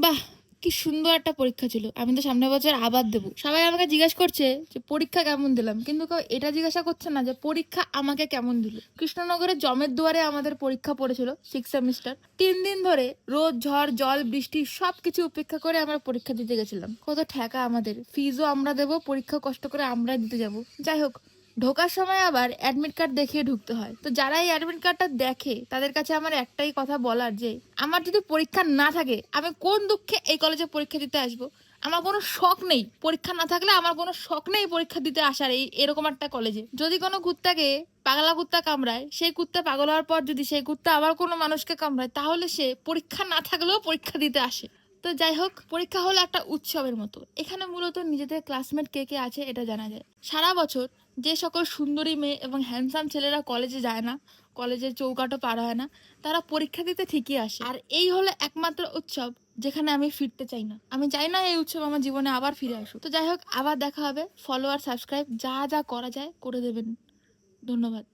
বাহ, কি সুন্দর একটা পরীক্ষা ছিল। আমি তো সামনের বছর আবার দেবো। সবাই আমাকে জিজ্ঞাসা করছে যে পরীক্ষা কেমন দিলাম, কিন্তু কেউ এটা জিজ্ঞাসা করছে না যে পরীক্ষা আমাকে কেমন দিল। কৃষ্ণনগরের জমের দুয়ারে আমাদের পরীক্ষা পড়েছিল 6 সেমিস্টার। 3 দিন ধরে রোদ ঝড় জল বৃষ্টি সবকিছু উপেক্ষা করে আমরা পরীক্ষা দিতে গেছিলাম। কত ঠেকা আমাদের, ফিজও আমরা দেবো, পরীক্ষা কষ্ট করে আমরা দিতে যাব। যাই হোক, ঢোকার সময় আবার অ্যাডমিট কার্ড দেখিয়ে ঢুকতে হয়। তো যারা এই অ্যাডমিট কার্ডটা দেখে তাদের কাছে আমার একটাই কথা বলার, যে আমার যদি পরীক্ষা না থাকে আমি কোন দুঃখে এই কলেজে পরীক্ষা দিতে আসবো। আমার কোনো শখ নেই, পরীক্ষা না থাকলে আমার কোনো শখ নেই পরীক্ষা দিতে আসার এরকম একটা কলেজে। যদি কোনো কুত্তাকে পাগলা কুত্তা কামড়ায়, সেই কুত্তা পাগল হওয়ার পর যদি সেই কুত্তা আবার কোনো মানুষকে কামড়ায়, তাহলে সে পরীক্ষা না থাকলেও পরীক্ষা দিতে আসে। তো যাই হোক, পরীক্ষা হলো একটা উৎসবের মতো। এখানে মূলত নিজেদের ক্লাসমেট কে কে আছে এটা জানা যায়। সারা বছর যে সকল সুন্দরী মেয়ে এবং হ্যান্ডসাম ছেলেরা কলেজে যায় না, কলেজের চৌকাঠও পার হয় না, তারা পরীক্ষা দিতে ঠিকই আসে। আর এই হলো একমাত্র উৎসব যেখানে আমি ফিরতে চাই না। আমি চাই না এই উৎসব আমার জীবনে আবার ফিরে আসুক। তো যাই হোক, আবার দেখা হবে। ফলো আর সাবস্ক্রাইব যা যা করা যায় করে দেবেন। ধন্যবাদ।